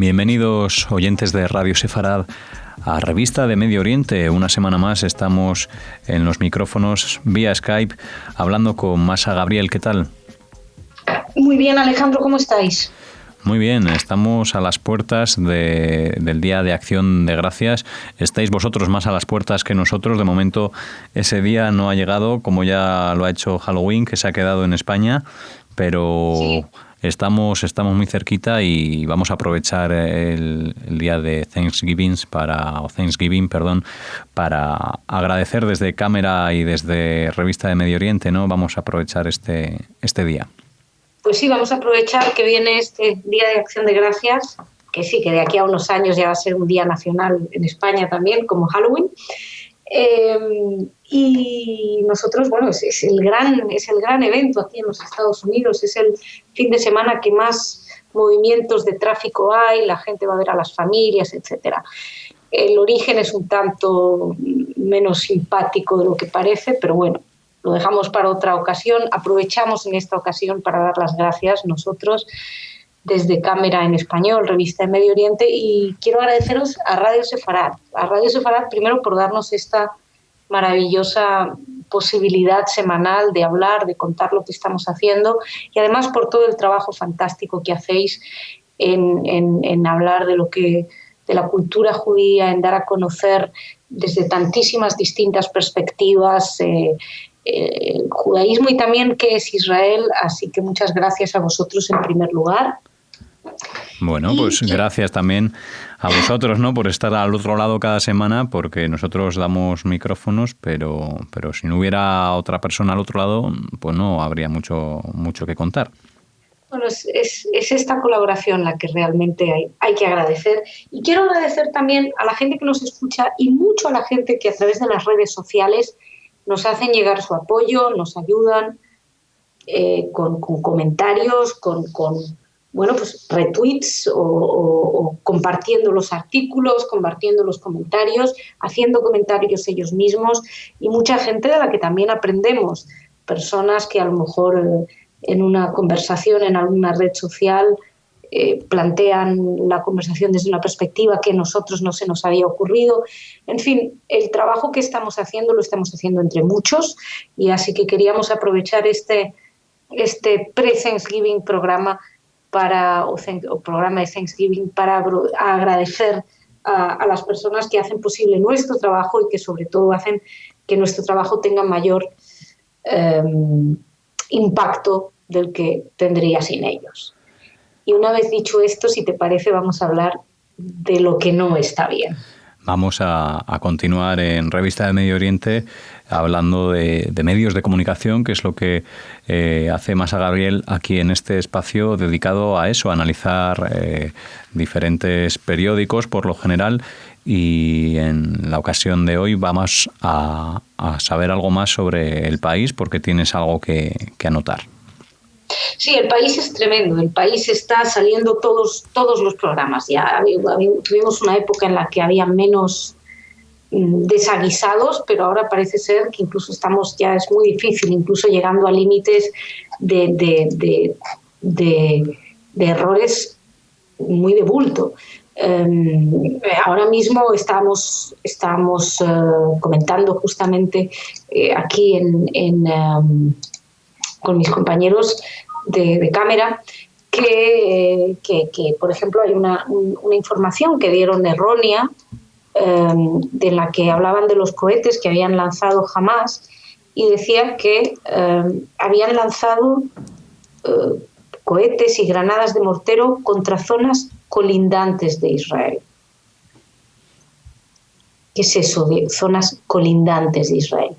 Bienvenidos, oyentes de Radio Sefarad, a Revista de Medio Oriente. Una semana más estamos en los micrófonos vía Skype hablando con Masa Gabriel. ¿Qué tal? Muy bien, Alejandro, ¿cómo estáis? Muy bien, estamos a las puertas del Día de Acción de Gracias. Estáis vosotros más a las puertas que nosotros. De momento ese día no ha llegado, como ya lo ha hecho Halloween, que se ha quedado en España, pero sí. Estamos muy cerquita y vamos a aprovechar el día de Thanksgiving para agradecer desde cámara y desde Revista de Medio Oriente, ¿no? Vamos a aprovechar este día. Pues sí, vamos a aprovechar que viene este Día de Acción de Gracias, que sí, que de aquí a unos años ya va a ser un día nacional en España también, como Halloween. Y nosotros, bueno, es el gran evento aquí en los Estados Unidos, es el fin de semana que más movimientos de tráfico hay, la gente va a ver a las familias, etcétera. El origen es un tanto menos simpático de lo que parece, pero bueno, lo dejamos para otra ocasión. Aprovechamos en esta ocasión para dar las gracias nosotros desde Cámara en Español, Revista de Medio Oriente, y quiero agradeceros a Radio Sefarad primero por darnos esta maravillosa posibilidad semanal de hablar, de contar lo que estamos haciendo, y además por todo el trabajo fantástico que hacéis en hablar de la cultura judía, en dar a conocer desde tantísimas distintas perspectivas el judaísmo y también qué es Israel, así que muchas gracias a vosotros en primer lugar. Bueno, pues gracias también a vosotros, ¿no?, por estar al otro lado cada semana, porque nosotros damos micrófonos, pero si no hubiera otra persona al otro lado, pues no habría mucho que contar. Bueno, es esta colaboración la que realmente hay que agradecer. Y quiero agradecer también a la gente que nos escucha y mucho a la gente que a través de las redes sociales nos hacen llegar su apoyo, nos ayudan con comentarios, con pues retweets o compartiendo los artículos, compartiendo los comentarios, haciendo comentarios ellos mismos, y mucha gente de la que también aprendemos, personas que a lo mejor en una conversación en alguna red social plantean la conversación desde una perspectiva que a nosotros no se nos había ocurrido. En fin, el trabajo que estamos haciendo lo estamos haciendo entre muchos, y así que queríamos aprovechar este pre-Thanksgiving programa o programa de Thanksgiving para agradecer a las personas que hacen posible nuestro trabajo y que sobre todo hacen que nuestro trabajo tenga mayor impacto del que tendría sin ellos. Y una vez dicho esto, si te parece, vamos a hablar de lo que no está bien. Vamos a continuar en Revista de Medio Oriente hablando de medios de comunicación, que es lo que hace Masa Gabriel aquí en este espacio dedicado a eso, a analizar diferentes periódicos por lo general, y en la ocasión de hoy vamos a saber algo más sobre El País, porque tienes algo que anotar. Sí, El País es tremendo. El País está saliendo todos los programas. Ya tuvimos una época en la que había menos desaguisados, pero ahora parece ser que incluso ya es muy difícil, incluso llegando a límites de errores muy de bulto. Ahora mismo estamos comentando justamente aquí con mis compañeros de cámara que por ejemplo, hay una información que dieron errónea de la que hablaban de los cohetes que habían lanzado Hamás, y decía que habían lanzado cohetes y granadas de mortero contra zonas colindantes de Israel. ¿Qué es eso de zonas colindantes de Israel?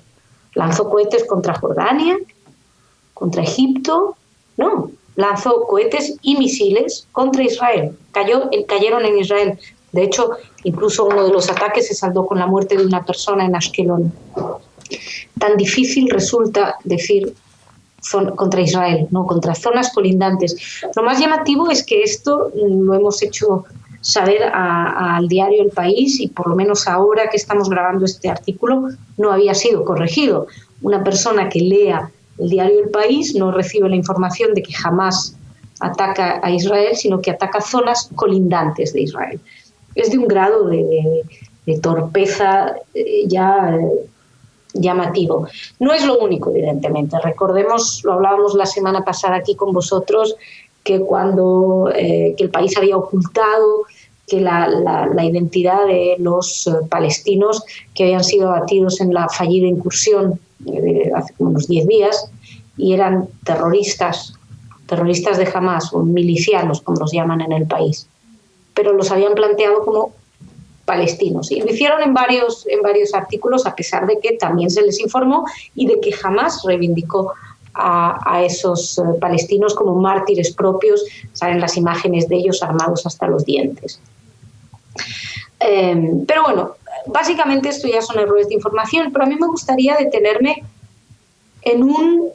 ¿Lanzó cohetes contra Jordania? ¿Contra Egipto? No, lanzó cohetes y misiles contra Israel. Cayeron en Israel. De hecho, incluso uno de los ataques se saldó con la muerte de una persona en Ashkelon. Tan difícil resulta decir contra Israel, no, contra zonas colindantes. Lo más llamativo es que esto lo hemos hecho saber al diario El País, y por lo menos ahora que estamos grabando este artículo no había sido corregido. Una persona que lea el diario El País no recibe la información de que jamás ataca a Israel, sino que ataca zonas colindantes de Israel. Es de un grado de torpeza llamativo. No es lo único, evidentemente. Recordemos, lo hablábamos la semana pasada aquí con vosotros, que cuando que el país había ocultado que la identidad de los palestinos que habían sido abatidos en la fallida incursión hace unos 10 días, y eran terroristas de Hamás, o milicianos, como los llaman en el país, pero los habían planteado como palestinos. Y lo hicieron en varios artículos, a pesar de que también se les informó y de que jamás reivindicó a esos palestinos como mártires propios. Salen las imágenes de ellos armados hasta los dientes. Pero bueno, básicamente esto ya son errores de información, pero a mí me gustaría detenerme en un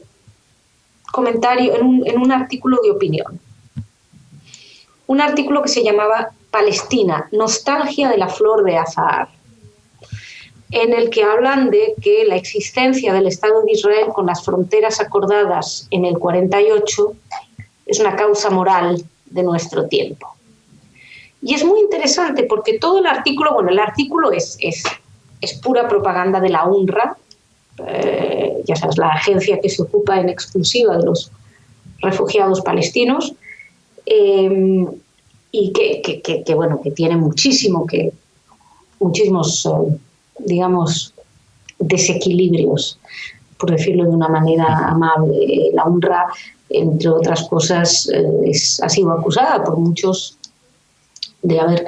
comentario, en un artículo de opinión. Un artículo que se llamaba Palestina, nostalgia de la flor de Azahar, en el que hablan de que la existencia del Estado de Israel con las fronteras acordadas en el 48 es una causa moral de nuestro tiempo. Y es muy interesante porque todo el artículo, bueno, el artículo es pura propaganda de la UNRWA, ya sabes, la agencia que se ocupa en exclusiva de los refugiados palestinos, y que bueno, que tiene muchísimos, digamos, desequilibrios, por decirlo de una manera amable. La UNRWA, entre otras cosas, ha sido acusada por muchos de haber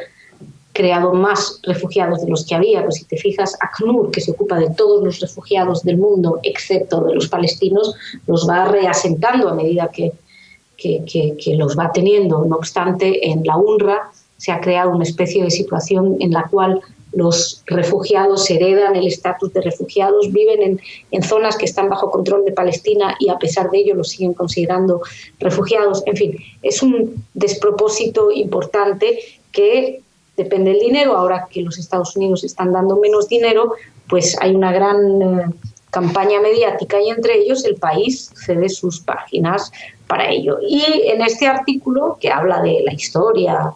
creado más refugiados de los que había. Pues si te fijas, ACNUR, que se ocupa de todos los refugiados del mundo, excepto de los palestinos, los va reasentando a medida que los va teniendo. No obstante, en la UNRWA se ha creado una especie de situación en la cual los refugiados heredan el estatus de refugiados, viven en zonas que están bajo control de Palestina y a pesar de ello los siguen considerando refugiados. En fin, es un despropósito importante que depende del dinero. Ahora que los Estados Unidos están dando menos dinero, pues hay una gran campaña mediática y entre ellos el país cede sus páginas para ello. Y en este artículo, que habla de la historia,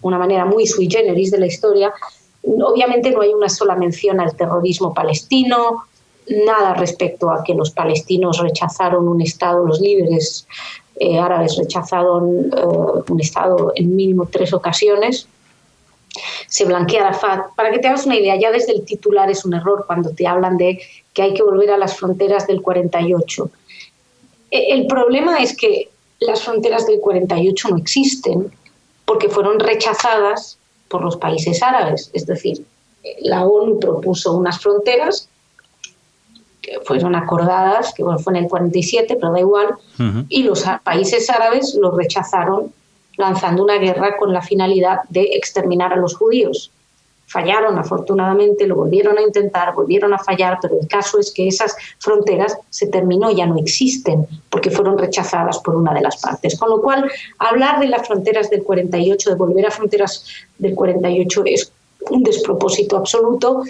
una manera muy sui generis de la historia, obviamente no hay una sola mención al terrorismo palestino, nada respecto a que los palestinos rechazaron un Estado, los líderes árabes rechazaron un Estado en mínimo 3 ocasiones. Se blanquea Arafat. Para que te hagas una idea, ya desde el titular es un error cuando te hablan de que hay que volver a las fronteras del 48. El problema es que las fronteras del 48 no existen porque fueron rechazadas por los países árabes. Es decir, la ONU propuso unas fronteras que fueron acordadas, que bueno, fue en el 47, pero da igual, y los países árabes los rechazaron lanzando una guerra con la finalidad de exterminar a los judíos. Fallaron, afortunadamente, lo volvieron a intentar, volvieron a fallar, pero el caso es que esas fronteras se terminó, ya no existen, porque fueron rechazadas por una de las partes. Con lo cual, hablar de las fronteras del 48, de volver a fronteras del 48, es un despropósito absoluto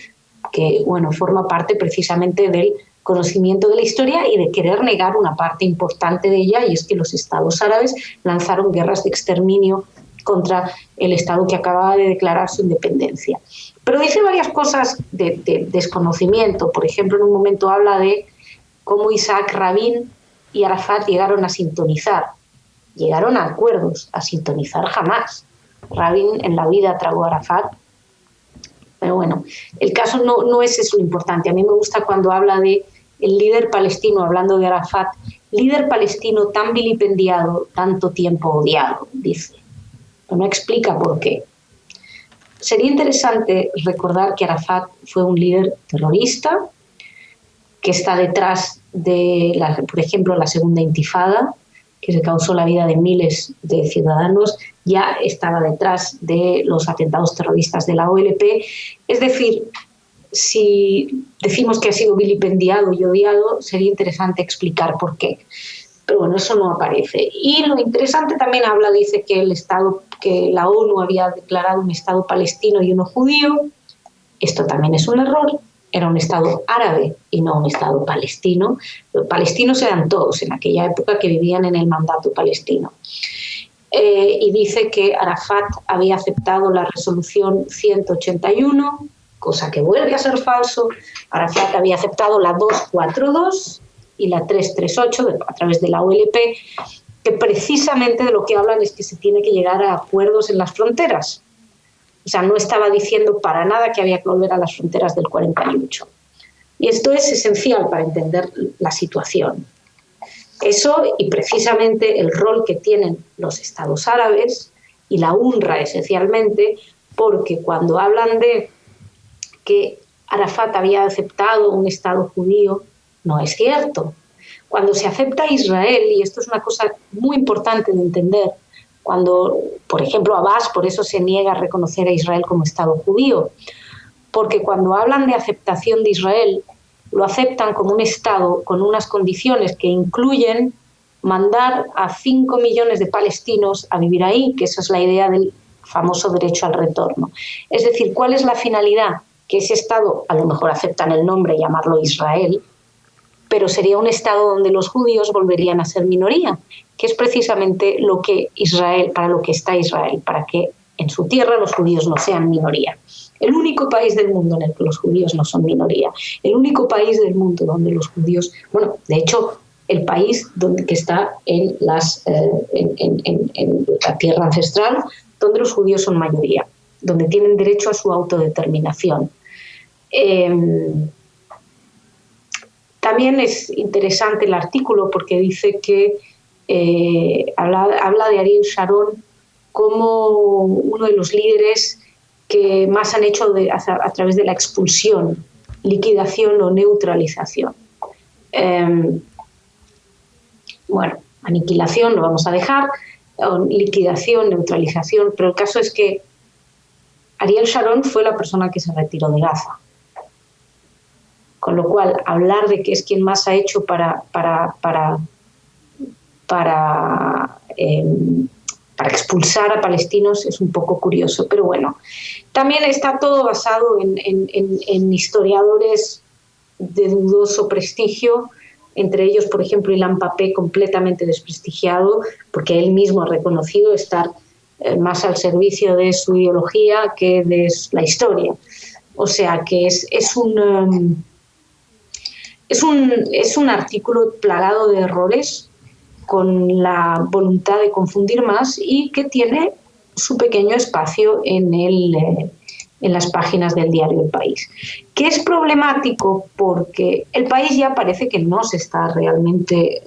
que, bueno, forma parte precisamente del conocimiento de la historia y de querer negar una parte importante de ella, y es que los estados árabes lanzaron guerras de exterminio contra el Estado que acababa de declarar su independencia. Pero dice varias cosas de desconocimiento. Por ejemplo, en un momento habla de cómo Isaac Rabin y Arafat llegaron a sintonizar. Llegaron a acuerdos, a sintonizar jamás. Rabin en la vida tragó a Arafat. Pero bueno, el caso no es eso lo importante. A mí me gusta cuando habla de el líder palestino, hablando de Arafat, líder palestino tan vilipendiado, tanto tiempo odiado, dice. No explica por qué. Sería interesante recordar que Arafat fue un líder terrorista que está detrás de, por ejemplo, la segunda intifada, que se causó la vida de miles de ciudadanos, ya estaba detrás de los atentados terroristas de la OLP. Es decir, si decimos que ha sido vilipendiado y odiado, sería interesante explicar por qué. Pero bueno, eso no aparece. Y lo interesante también dice que la ONU había declarado un Estado palestino y uno judío. Esto también es un error. era un Estado árabe y no un Estado palestino. Los palestinos eran todos en aquella época que vivían en el mandato palestino. Y dice que Arafat había aceptado la resolución 181, cosa que vuelve a ser falso. Arafat había aceptado la 242 y la 338 a través de la OLP, que precisamente de lo que hablan es que se tiene que llegar a acuerdos en las fronteras. O sea, no estaba diciendo para nada que había que volver a las fronteras del 48. Y esto es esencial para entender la situación. Eso y precisamente el rol que tienen los estados árabes y la UNRWA esencialmente, porque cuando hablan de que Arafat había aceptado un estado judío, no es cierto. Cuando se acepta a Israel, y esto es una cosa muy importante de entender, cuando, por ejemplo, Abbas por eso se niega a reconocer a Israel como estado judío, porque cuando hablan de aceptación de Israel, lo aceptan como un Estado con unas condiciones que incluyen mandar a 5 millones de palestinos a vivir ahí, que esa es la idea del famoso derecho al retorno. Es decir, ¿cuál es la finalidad? Que ese Estado, a lo mejor aceptan el nombre y llamarlo Israel, pero sería un Estado donde los judíos volverían a ser minoría, que es precisamente lo que Israel, para lo que está Israel, para que en su tierra los judíos no sean minoría. El único país del mundo en el que los judíos no son minoría, el único país del mundo donde los judíos, bueno, de hecho, el país que está en la tierra ancestral, donde los judíos son mayoría, donde tienen derecho a su autodeterminación. También es interesante el artículo porque dice que habla de Ariel Sharon como uno de los líderes que más han hecho a través de la expulsión, liquidación o neutralización. Bueno, aniquilación lo vamos a dejar, liquidación, neutralización, pero el caso es que Ariel Sharon fue la persona que se retiró de Gaza. Con lo cual, hablar de que es quien más ha hecho para expulsar a palestinos es un poco curioso, pero bueno. También está todo basado en historiadores de dudoso prestigio, entre ellos, por ejemplo, Ilan Pappé, completamente desprestigiado, porque él mismo ha reconocido estar más al servicio de su ideología que de la historia. O sea que es un artículo plagado de errores, con la voluntad de confundir más y que tiene su pequeño espacio en las páginas del diario El País. Que es problemático porque El País ya parece que no se está realmente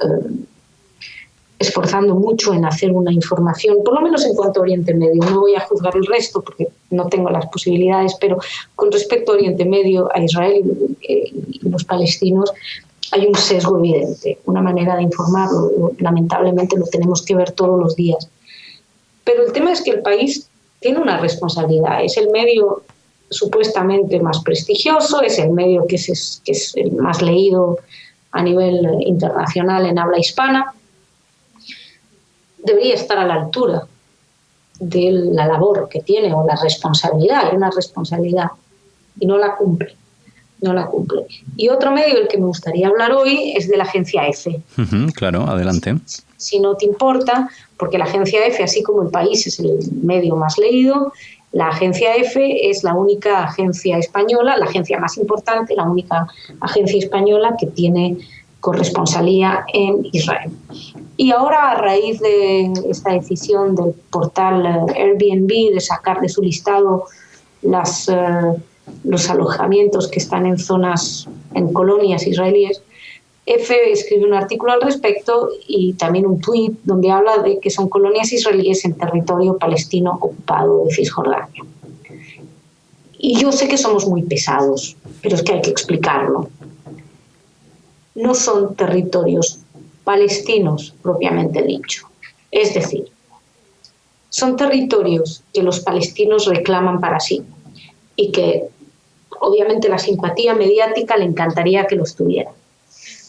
esforzando mucho en hacer una información, por lo menos en cuanto a Oriente Medio. No voy a juzgar el resto porque no tengo las posibilidades, pero con respecto a Oriente Medio, a Israel y los palestinos, hay un sesgo evidente, una manera de informarlo. Lamentablemente lo tenemos que ver todos los días. Pero el tema es que El País tiene una responsabilidad. Es el medio supuestamente más prestigioso, es el medio que es el más leído a nivel internacional en habla hispana. Debería estar a la altura de la labor que tiene o la responsabilidad. Hay una responsabilidad y no la cumple. No la cumple. Y otro medio del que me gustaría hablar hoy es de la agencia EFE. Claro, adelante. Si no te importa, porque la agencia EFE, así como El País es el medio más leído, la agencia EFE es la única agencia española, la agencia más importante, la única agencia española que tiene corresponsalía en Israel. Y ahora, a raíz de esta decisión del portal Airbnb de sacar de su listado los alojamientos que están en colonias israelíes, EFE escribe un artículo al respecto y también un tuit donde habla de que son colonias israelíes en territorio palestino ocupado de Cisjordania. Y yo sé que somos muy pesados, pero es que hay que explicarlo. No son territorios palestinos propiamente dicho. Es decir, son territorios que los palestinos reclaman para sí y que obviamente la simpatía mediática le encantaría que los tuviera.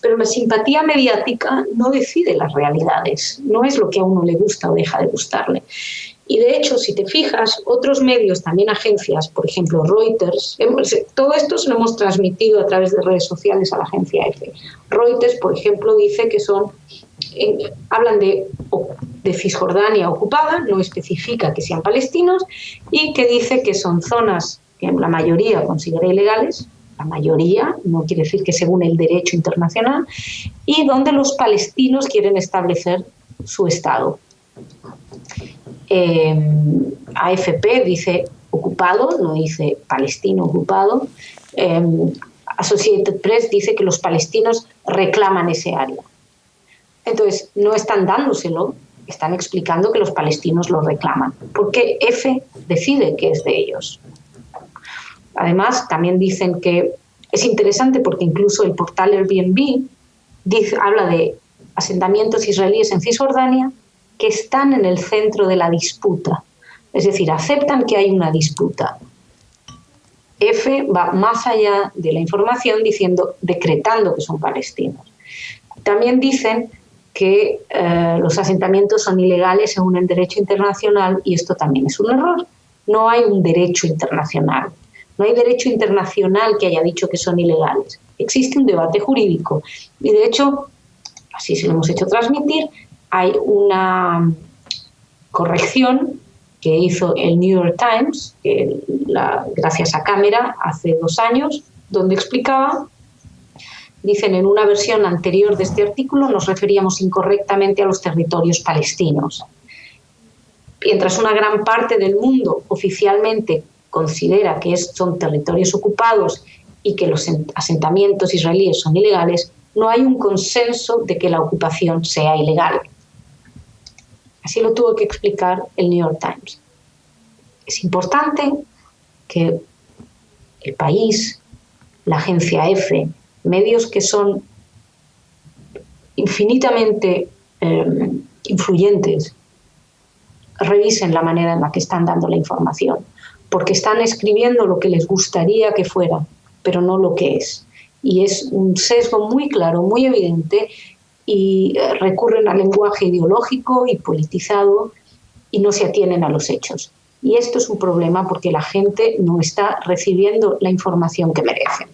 Pero la simpatía mediática no decide las realidades, no es lo que a uno le gusta o deja de gustarle. Y de hecho, si te fijas, otros medios, también agencias, por ejemplo Reuters, todo esto se lo hemos transmitido a través de redes sociales a la agencia EFE. Reuters, por ejemplo, dice que hablan de Cisjordania ocupada, no especifica que sean palestinos, y que dice que son zonas que la mayoría considera ilegales, la mayoría, no quiere decir que según el derecho internacional, y donde los palestinos quieren establecer su Estado. AFP dice ocupado, no dice palestino ocupado. Associated Press dice que los palestinos reclaman ese área. Entonces, no están dándoselo, están explicando que los palestinos lo reclaman, porque EFE decide que es de ellos. Además, también dicen que es interesante porque incluso el portal Airbnb habla de asentamientos israelíes en Cisjordania que están en el centro de la disputa. Es decir, aceptan que hay una disputa. EFE va más allá de la información decretando que son palestinos. También dicen que los asentamientos son ilegales según el derecho internacional, y esto también es un error. No hay un derecho internacional. No hay derecho internacional que haya dicho que son ilegales. Existe un debate jurídico. Y de hecho, así se lo hemos hecho transmitir, hay una corrección que hizo el New York Times, gracias a Cámara, hace 2 años, donde explicaba, dicen en una versión anterior de este artículo, nos referíamos incorrectamente a los territorios palestinos. Mientras una gran parte del mundo oficialmente considera que son territorios ocupados y que los asentamientos israelíes son ilegales, no hay un consenso de que la ocupación sea ilegal. Así lo tuvo que explicar el New York Times. Es importante que el país, la agencia EFE, medios que son infinitamente influyentes, revisen la manera en la que están dando la información, porque están escribiendo lo que les gustaría que fuera, pero no lo que es. Y es un sesgo muy claro, muy evidente, y recurren al lenguaje ideológico y politizado y no se atienen a los hechos. Y esto es un problema porque la gente no está recibiendo la información que merece.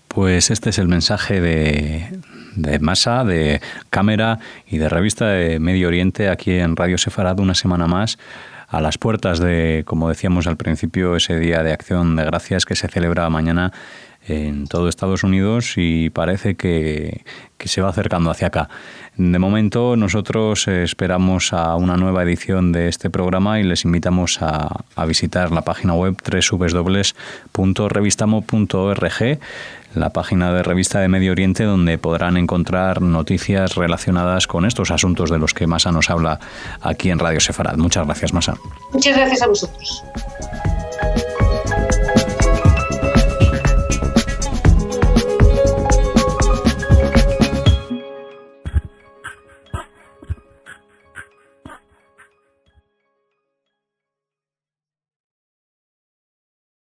Pues este es el mensaje de Masa, de Cámara y de Revista de Medio Oriente aquí en Radio Sefarad, una semana más, a las puertas de, como decíamos al principio, ese Día de Acción de Gracias que se celebra mañana en todo Estados Unidos y parece que se va acercando hacia acá. De momento nosotros esperamos a una nueva edición de este programa y les invitamos a visitar la página web www.revistamo.org, la página de Revista de Medio Oriente, donde podrán encontrar noticias relacionadas con estos asuntos de los que Masa nos habla aquí en Radio Sefarad. Muchas gracias, Masa. Muchas gracias a vosotros.